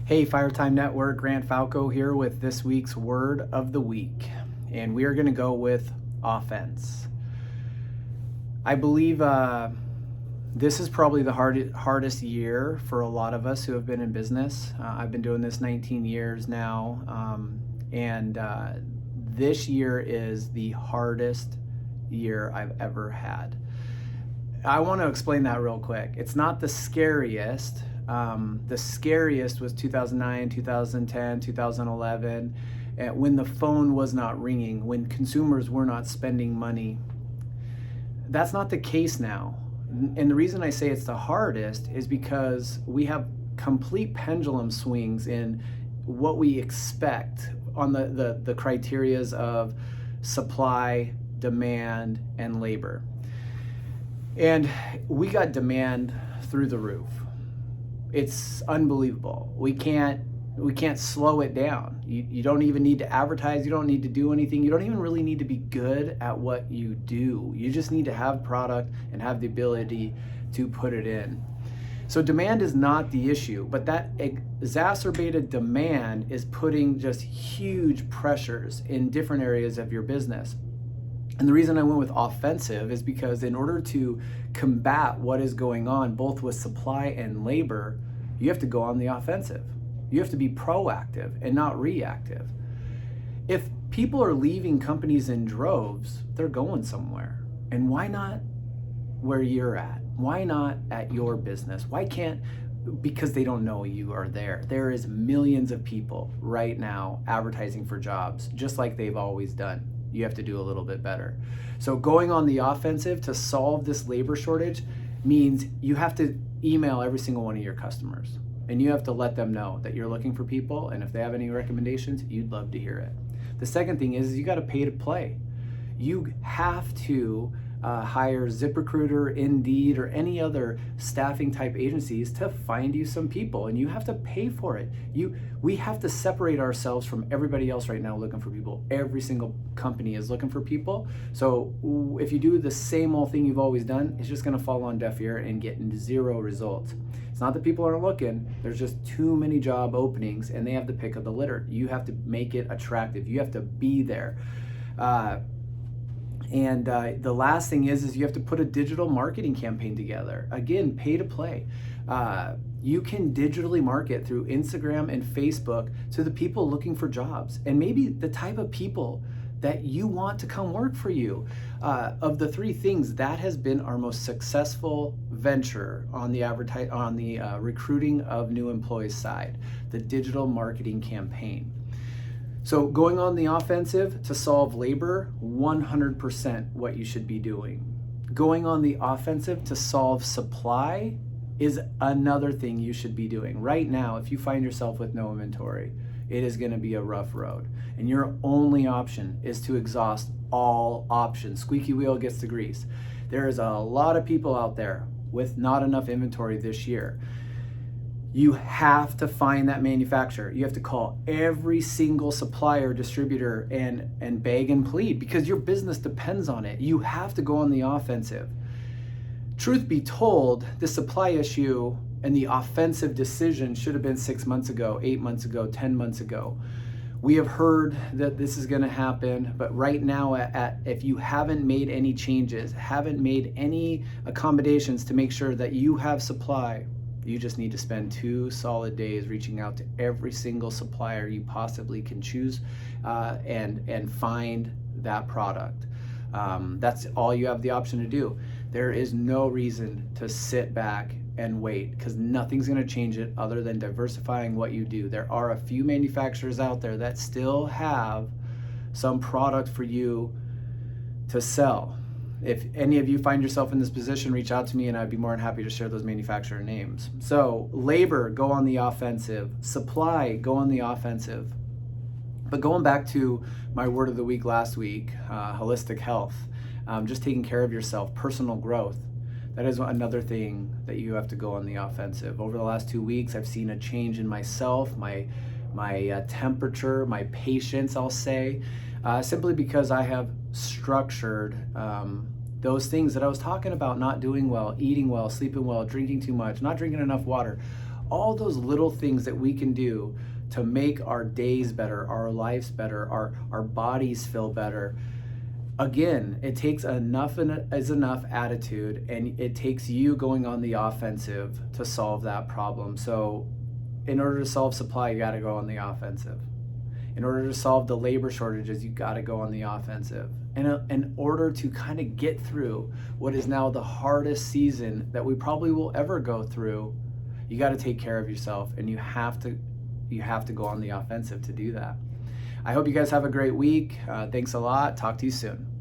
Hey, Firetime Network, Grant Falco here with this week's Word of the Week. And we are going to go with offense. I believe this is probably the hardest year for a lot of us who have been in business. I've been doing this 19 years now, and this year is the hardest year I've ever had. I want to explain that real quick. It's not the scariest. The scariest was 2009, 2010, 2011, when the phone was not ringing, when consumers were not spending money. That's not the case now. And the reason I say it's the hardest is because we have complete pendulum swings in what we expect on the criterias of supply, demand, and labor. And we got demand through the roof. It's unbelievable. We can't slow it down. You don't even need to advertise. You don't need to do anything. You don't even really need to be good at what you do. You just need to have product and have the ability to put it in. So demand is not the issue, but that exacerbated demand is putting just huge pressures in different areas of your business. And the reason I went with offensive is because in order to combat what is going on, both with supply and labor, you have to go on the offensive. You have to be proactive and not reactive. If people are leaving companies in droves, they're going somewhere. And why not where you're at? Why not at your business? Why can't? Because they don't know you are there. There is millions of people right now advertising for jobs, just like they've always done. You have to do a little bit better. So going on the offensive to solve this labor shortage means you have to email every single one of your customers, and you have to let them know that you're looking for people, and if they have any recommendations, you'd love to hear it. The second thing is you got to pay to play. You have to hire ZipRecruiter, Indeed, or any other staffing type agencies to find you some people, and you have to pay for it. We have to separate ourselves from everybody else right now looking for people. Every single company is looking for people. So if you do the same old thing you've always done, it's just going to fall on deaf ear and get zero results. It's not that people aren't looking. There's just too many job openings, and they have the pick of the litter. You have to make it attractive. You have to be there. And the last thing is you have to put a digital marketing campaign together. Again, pay to play. You can digitally market through Instagram and Facebook to the people looking for jobs, and maybe the type of people that you want to come work for you. Of the three things, that has been our most successful venture on the recruiting of new employees side, the digital marketing campaign. So going on the offensive to solve labor, 100% what you should be doing. Going on the offensive to solve supply is another thing you should be doing. Right now, if you find yourself with no inventory, it is going to be a rough road. And your only option is to exhaust all options. Squeaky wheel gets the grease. There is a lot of people out there with not enough inventory this year. You have to find that manufacturer. You have to call every single supplier, distributor, and beg and plead because your business depends on it. You have to go on the offensive. Truth be told, the supply issue and the offensive decision should have been 6 months ago, 8 months ago, 10 months ago. We have heard that this is going to happen, but right now, if you haven't made any changes, haven't made any accommodations to make sure that you have supply, you just need to spend 2 solid days reaching out to every single supplier you possibly can choose and find that product. That's all you have the option to do. There is no reason to sit back and wait because nothing's going to change it other than diversifying what you do. There are a few manufacturers out there that still have some product for you to sell. If any of you find yourself in this position, reach out to me and I'd be more than happy to share those manufacturer names. So labor, go on the offensive. Supply, go on the offensive. But going back to my word of the week last week, holistic health, just taking care of yourself, personal growth, that is another thing that you have to go on the offensive. Over the last 2 weeks, I've seen a change in myself, my temperature, my patience, I'll say, simply because I have structured those things that I was talking about, not doing well, eating well, sleeping well, drinking too much, not drinking enough water. all those little things that we can do to make our days better, our lives better, our bodies feel better. Again, it takes enough is enough attitude, and it takes you going on the offensive to solve that problem. So in order to solve supply, you got to go on the offensive. In order to solve the labor shortages, you got to go on the offensive. And in order to kind of get through what is now the hardest season that we probably will ever go through, you got to take care of yourself, and you have to go on the offensive to do that. I hope you guys have a great week. Thanks a lot. Talk to you soon.